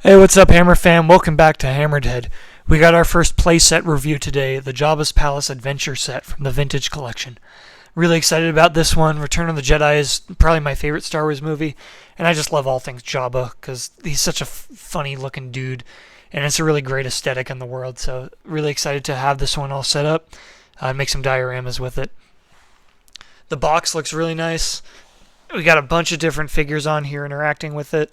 Hey, what's up, Hammer fam? Welcome back to HammeredHead. We got our first playset review today, the Jabba's Palace Adventure set from the Vintage Collection. Really excited about this one. Return of the Jedi is probably my favorite Star Wars movie, and I just love all things Jabba because he's such a funny-looking dude, and it's a really great aesthetic in the world. So really excited to have this one all set up, make some dioramas with it. The box looks really nice. We got a bunch of different figures on here interacting with it.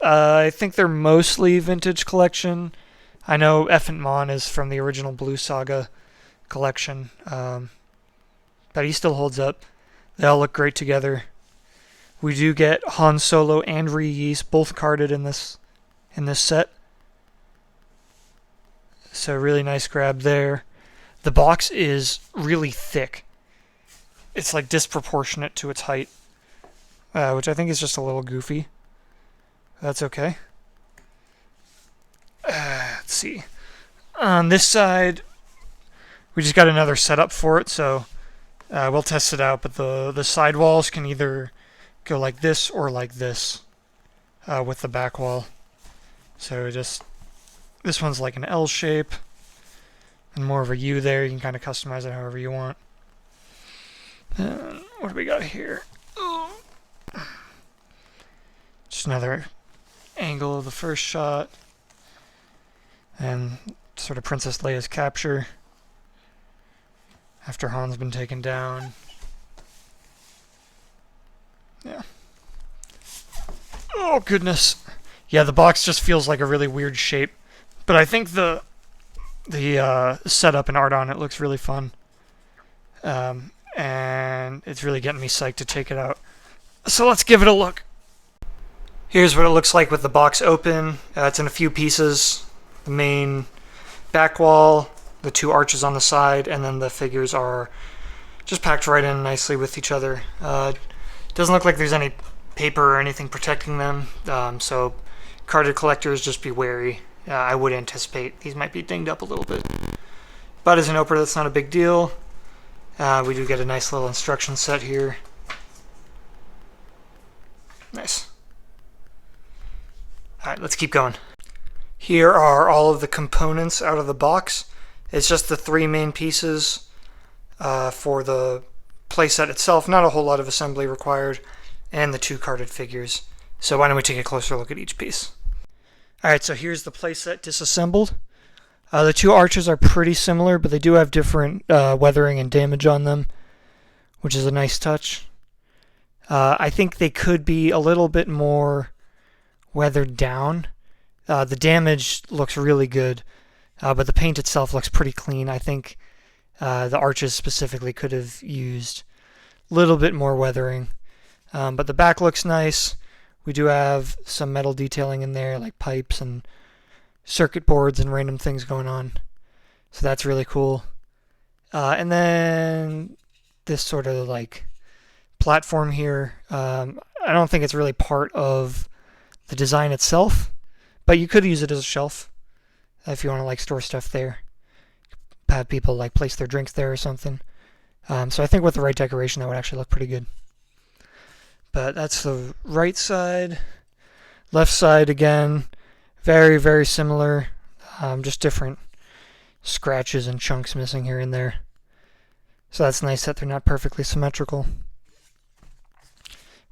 I think they're mostly Vintage Collection. I know Effant Mon is from the original Blue Saga collection, but he still holds up. They all look great together. We do get Han Solo and Ree Yees both carded in this set. So really nice grab there. The box is really thick. It's like disproportionate to its height, which I think is just a little goofy. That's okay. Let's see. On this side, we just got another setup for it, so we'll test it out. But the side walls can either go like this or like this with the back wall. So this one's like an L shape and more of a U there. You can kind of customize it however you want. What do we got here? Just another angle of the first shot, and sort of Princess Leia's capture after Han's been taken down. Yeah. Oh goodness. Yeah, the box just feels like a really weird shape, but I think the setup and art on it looks really fun, and it's really getting me psyched to take it out. So let's give it a look. Here's what it looks like with the box open. It's in a few pieces. The main back wall, the two arches on the side, and then the figures are just packed right in nicely with each other. Doesn't look like there's any paper or anything protecting them, so carded collectors, just be wary. I would anticipate these might be dinged up a little bit. But as an opener, that's not a big deal. We do get a nice little instruction set here. Nice. Alright, let's keep going. Here are all of the components out of the box. It's just the three main pieces for the playset itself. Not a whole lot of assembly required. And the two carded figures. So why don't we take a closer look at each piece. Alright, so here's the playset disassembled. The two arches are pretty similar, but they do have different weathering and damage on them, which is a nice touch. I think they could be a little bit more weathered down. The damage looks really good, but the paint itself looks pretty clean. I think the arches specifically could have used a little bit more weathering. But the back looks nice. We do have some metal detailing in there, like pipes and circuit boards and random things going on. So that's really cool. And then this sort of like platform here. I don't think it's really part of the design itself, but you could use it as a shelf if you want to like store stuff there. Have people like place their drinks there or something. So I think with the right decoration that would actually look pretty good. But that's the right side. Left side again, very, very similar. Just different scratches and chunks missing here and there. So that's nice that they're not perfectly symmetrical.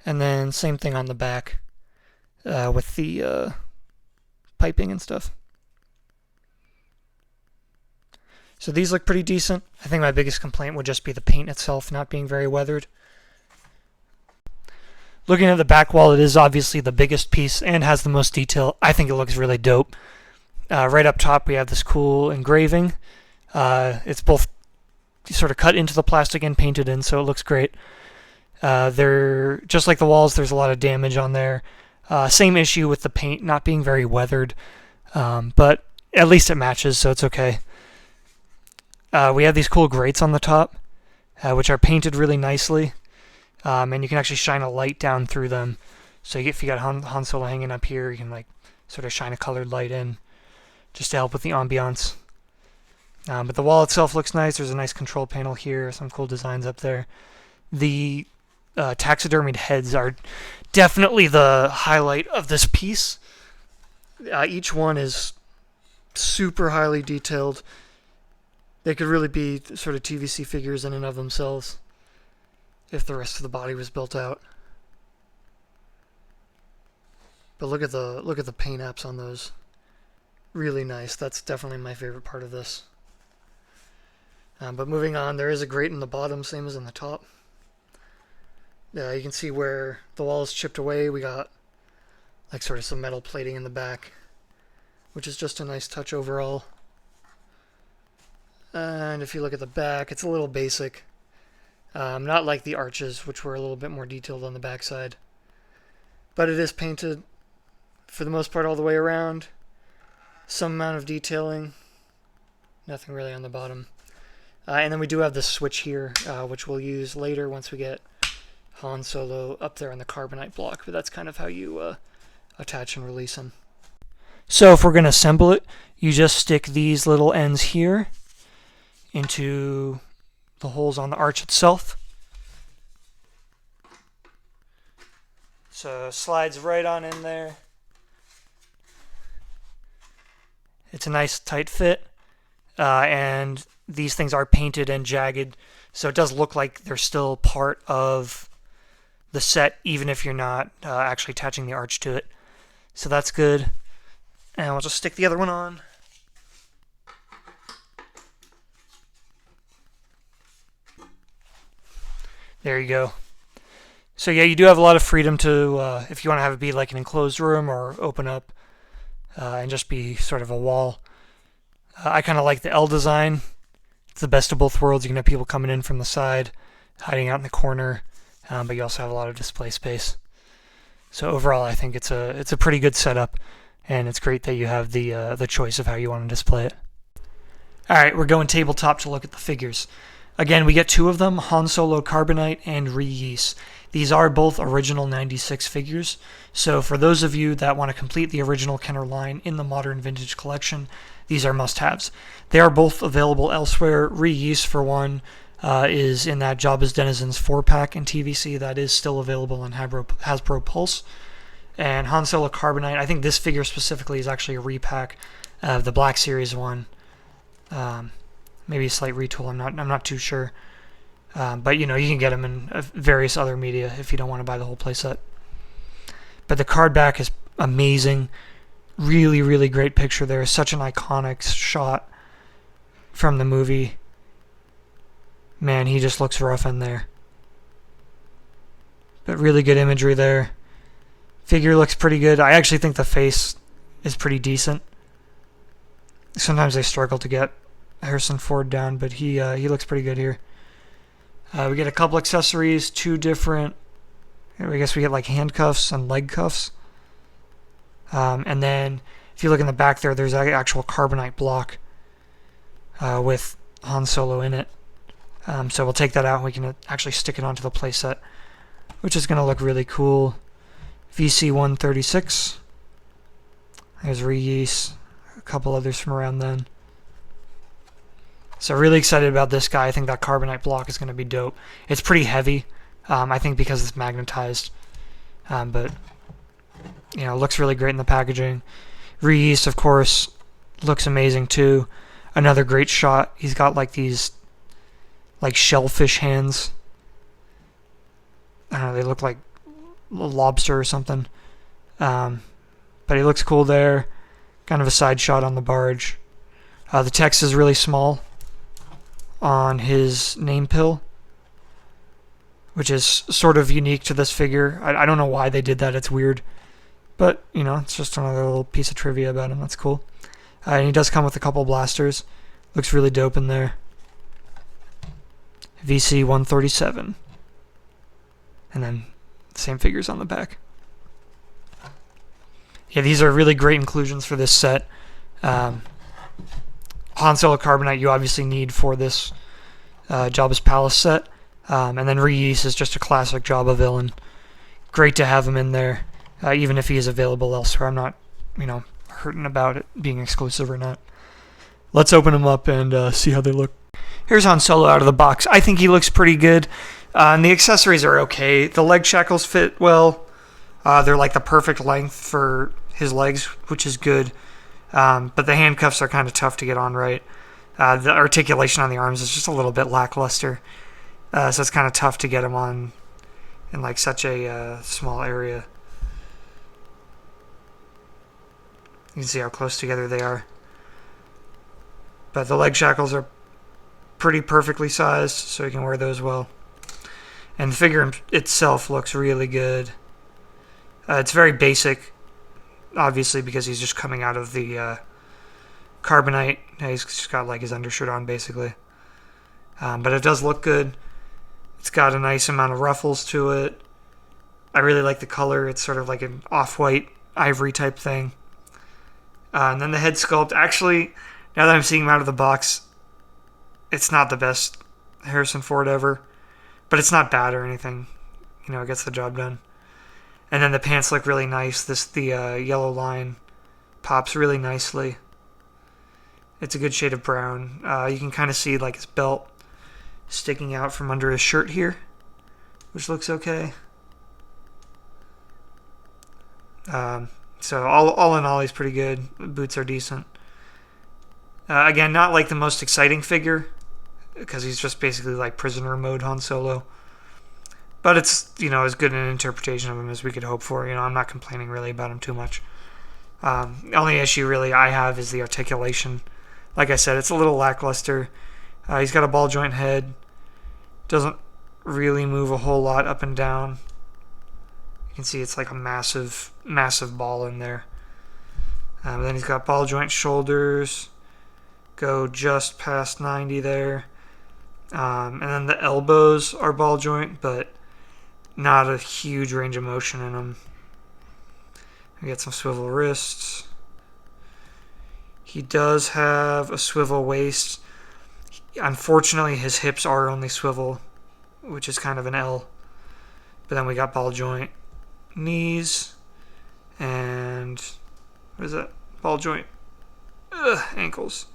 And then same thing on the back. With the piping and stuff. So these look pretty decent. I think my biggest complaint would just be the paint itself not being very weathered. Looking at the back wall, it is obviously the biggest piece and has the most detail. I think it looks really dope. Right up top we have this cool engraving. It's both sort of cut into the plastic and painted in, so it looks great. They're just like the walls, there's a lot of damage on there. Same issue with the paint not being very weathered, but at least it matches, so it's okay. We have these cool grates on the top, which are painted really nicely, and you can actually shine a light down through them. So if you got Han Solo hanging up here, you can like sort of shine a colored light in, just to help with the ambiance. But the wall itself looks nice. There's a nice control panel here, some cool designs up there. The taxidermied heads are definitely the highlight of this piece. Each one is super highly detailed. They could really be sort of TVC figures in and of themselves if the rest of the body was built out. But look at the paint apps on those. Really nice. That's definitely my favorite part of this. But moving on, there is a grate in the bottom, same as in the top. You can see where the wall is chipped away. We got like sort of some metal plating in the back, which is just a nice touch overall. And if you look at the back, it's a little basic. Not like the arches, which were a little bit more detailed on the backside. But it is painted for the most part all the way around. Some amount of detailing. Nothing really on the bottom. And then we do have this switch here, which we'll use later once we get Han Solo up there on the Carbonite block. But that's kind of how you attach and release him. So if we're going to assemble it, you just stick these little ends here into the holes on the arch itself. So slides right on in there. It's a nice tight fit, and these things are painted and jagged, so it does look like they're still part of the set, even if you're not actually attaching the arch to it. So that's good. And we'll just stick the other one on. There you go. So yeah, you do have a lot of freedom to, if you want to have it be like an enclosed room or open up and just be sort of a wall. I kind of like the L design. It's the best of both worlds. You can have people coming in from the side, hiding out in the corner, but you also have a lot of display space. So overall, I think it's a pretty good setup, and it's great that you have the choice of how you want to display it. All right, we're going tabletop to look at the figures. Again, we get two of them, Han Solo Carbonite and Ree Yees. These are both original 96 figures, so for those of you that want to complete the original Kenner line in the Modern Vintage collection, these are must-haves. They are both available elsewhere. Ree Yees, for one, is in that Jabba's Denizens 4-pack in TVC. That is still available in Hasbro Pulse. And Han Solo Carbonite, I think this figure specifically is actually a repack of the Black Series one. Maybe a slight retool. I'm not too sure. But you can get them in various other media if you don't want to buy the whole playset. But the card back is amazing. Really, really great picture there. Such an iconic shot from the movie. Man, he just looks rough in there. But really good imagery there. Figure looks pretty good. I actually think the face is pretty decent. Sometimes they struggle to get Harrison Ford down, but he looks pretty good here. We get a couple accessories, two different, I guess we get like handcuffs and leg cuffs. And then if you look in the back there, there's an actual Carbonite block with Han Solo in it. So we'll take that out and we can actually stick it onto the playset, which is going to look really cool. VC 136. There's Ree Yees, a couple others from around then. So really excited about this guy. I think that Carbonite block is going to be dope. It's pretty heavy, I think because it's magnetized. But, looks really great in the packaging. Ree Yees, of course, looks amazing too. Another great shot. He's got like these like shellfish hands. I don't know, they look like a lobster or something. But he looks cool there. Kind of a side shot on the barge. The text is really small on his name pill, which is sort of unique to this figure. I don't know why they did that. It's weird. But, it's just another little piece of trivia about him. That's cool. And he does come with a couple blasters. Looks really dope in there. VC 137. And then same figures on the back. Yeah, these are really great inclusions for this set. Han Solo Carbonite you obviously need for this Jabba's Palace set. And then Ree Yees is just a classic Jabba villain. Great to have him in there, even if he is available elsewhere. I'm not, hurting about it being exclusive or not. Let's open them up and see how they look. Here's Han Solo out of the box. I think he looks pretty good. And the accessories are okay. The leg shackles fit well. They're like the perfect length for his legs, which is good. But the handcuffs are kind of tough to get on right. The articulation on the arms is just a little bit lackluster. So it's kind of tough to get him on in like such a small area. You can see how close together they are. But the leg shackles are pretty perfectly sized, so you can wear those well. And the figure itself looks really good. It's very basic, obviously, because he's just coming out of the Carbonite. He's just got like his undershirt on, basically. But it does look good. It's got a nice amount of ruffles to it. I really like the color. It's sort of like an off-white ivory type thing. And then the head sculpt. Actually, now that I'm seeing him out of the box, it's not the best Harrison Ford ever. But it's not bad or anything. You know, it gets the job done. And then the pants look really nice. The yellow line pops really nicely. It's a good shade of brown. You can kind of see like his belt sticking out from under his shirt here, which looks okay. So all in all, he's pretty good. The boots are decent. Again, not like the most exciting figure, because he's just basically like prisoner mode Han Solo. But it's, you know, as good an interpretation of him as we could hope for. You know, I'm not complaining really about him too much. The only issue really I have is the articulation. Like I said, it's a little lackluster. He's got a ball joint head. Doesn't really move a whole lot up and down. You can see it's like a massive, massive ball in there. Then he's got ball joint shoulders. Go just past 90 there. And then the elbows are ball joint, but not a huge range of motion in them. We get some swivel wrists. He does have a swivel waist. Unfortunately, his hips are only swivel, which is kind of an L. But then we got ball joint knees and what is that? Ball joint ankles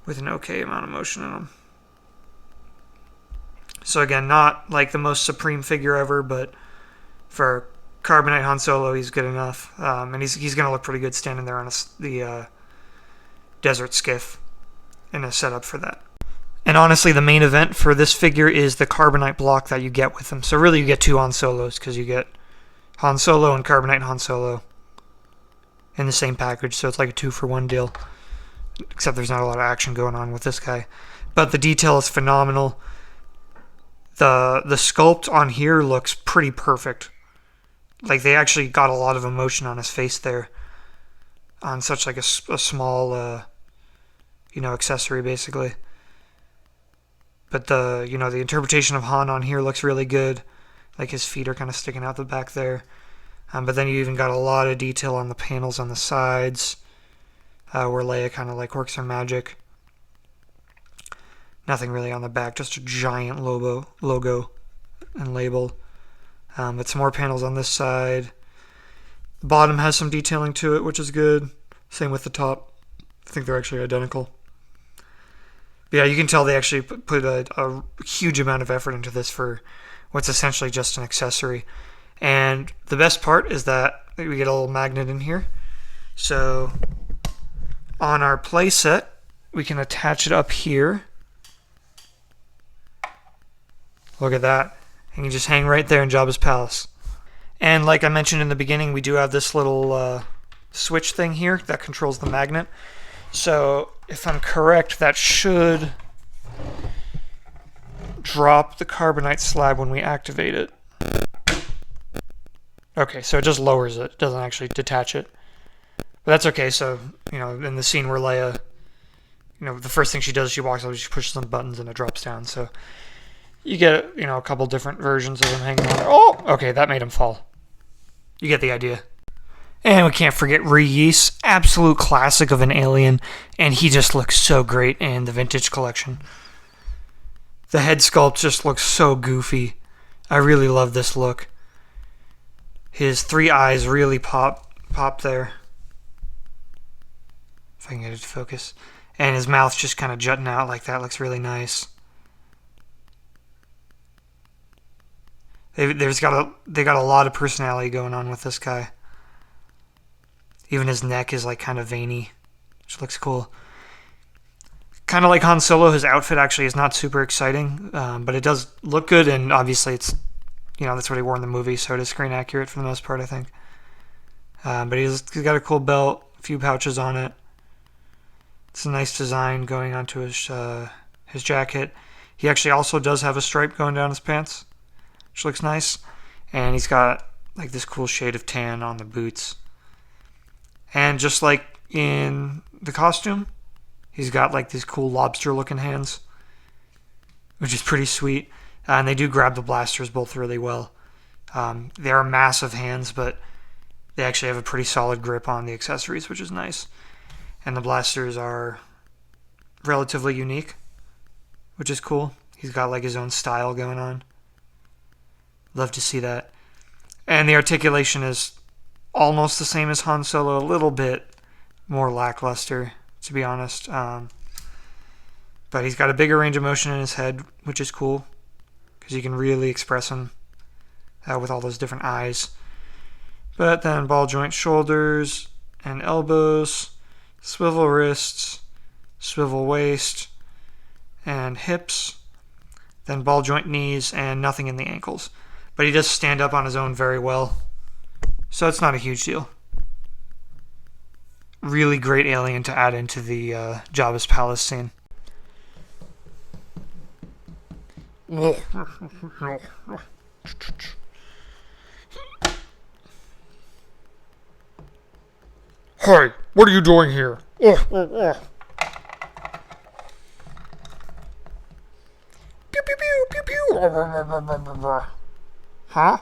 with an okay amount of motion in them. So again, not like the most supreme figure ever, but for Carbonite Han Solo, he's good enough. And he's going to look pretty good standing there on the desert skiff in a setup for that. And honestly, the main event for this figure is the Carbonite block that you get with him. So really, you get two Han Solos, because you get Han Solo and Carbonite Han Solo in the same package. So it's like a 2-for-1 deal. Except there's not a lot of action going on with this guy. But the detail is phenomenal. The sculpt on here looks pretty perfect. Like, they actually got a lot of emotion on his face there. On such like a small, accessory, basically. But the interpretation of Han on here looks really good. Like, his feet are kind of sticking out the back there. But then you even got a lot of detail on the panels on the sides. Where Leia kind of like works her magic. Nothing really on the back, just a giant logo and label. But some more panels on this side. The bottom has some detailing to it, which is good. Same with the top. I think they're actually identical. But yeah, you can tell they actually put a huge amount of effort into this for what's essentially just an accessory. And the best part is that we get a little magnet in here. So on our play set, we can attach it up here. Look at that. And you just hang right there in Jabba's palace. And like I mentioned in the beginning, we do have this little switch thing here that controls the magnet. So if I'm correct, that should drop the Carbonite slab when we activate it. Okay, so it just lowers it. It doesn't actually detach it. But that's okay. So, in the scene where Leia, the first thing she does, she walks over, she pushes some buttons and it drops down. So you get, a couple different versions of him hanging on there. Oh, okay, that made him fall. You get the idea. And we can't forget Ree Yees, absolute classic of an alien, and he just looks so great in the vintage collection. The head sculpt just looks so goofy. I really love this look. His 3 eyes really pop there. If I can get it to focus. And his mouth just kind of jutting out like that looks really nice. They got a lot of personality going on with this guy. Even his neck is like kind of veiny, which looks cool. Kind of like Han Solo, his outfit actually is not super exciting, but it does look good, and obviously it's, that's what he wore in the movie, so it is screen accurate for the most part, I think. But he's got a cool belt, a few pouches on it. It's a nice design going onto his jacket. He actually also does have a stripe going down his pants, which looks nice. And he's got like this cool shade of tan on the boots. And just like in the costume, he's got like these cool lobster-looking hands, which is pretty sweet. And they do grab the blasters both really well. They are massive hands, but they actually have a pretty solid grip on the accessories, which is nice. And the blasters are relatively unique, which is cool. He's got like his own style going on. Love to see that. And the articulation is almost the same as Han Solo, a little bit more lackluster, to be honest. But he's got a bigger range of motion in his head, which is cool, because you can really express him with all those different eyes. But then ball joint shoulders and elbows, swivel wrists, swivel waist, and hips, then ball joint knees, and nothing in the ankles. But he does stand up on his own very well, so it's not a huge deal. Really great alien to add into the Jabba's palace scene. Hey, what are you doing here? Pew pew pew pew pew. Huh?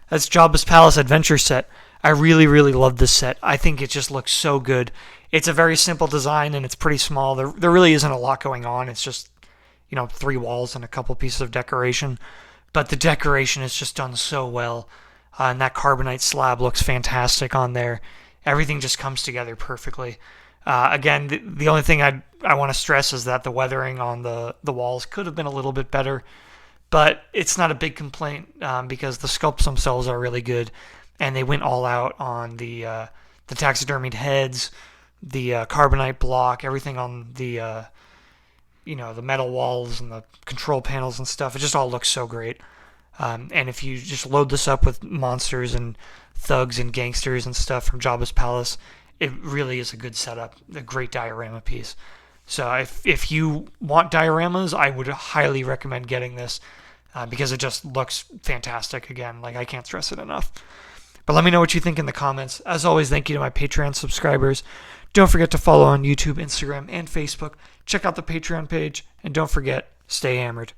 That's Jabba's Palace Adventure set. I really, really love this set. I think it just looks so good. It's a very simple design and it's pretty small. There really isn't a lot going on. It's just, 3 walls and a couple pieces of decoration. But the decoration is just done so well. And that Carbonite slab looks fantastic on there. Everything just comes together perfectly. Again, the only thing I want to stress is that the weathering on the walls could have been a little bit better. But it's not a big complaint because the sculpts themselves are really good. And they went all out on the taxidermied heads, the Carbonite block, everything on the the metal walls and the control panels and stuff. It just all looks so great. And if you just load this up with monsters and thugs and gangsters and stuff from Jabba's Palace, it really is a good setup, a great diorama piece. So if you want dioramas, I would highly recommend getting this because it just looks fantastic. Again, I can't stress it enough. But let me know what you think in the comments. As always, thank you to my Patreon subscribers. Don't forget to follow on YouTube, Instagram, and Facebook. Check out the Patreon page. And don't forget, stay hammered.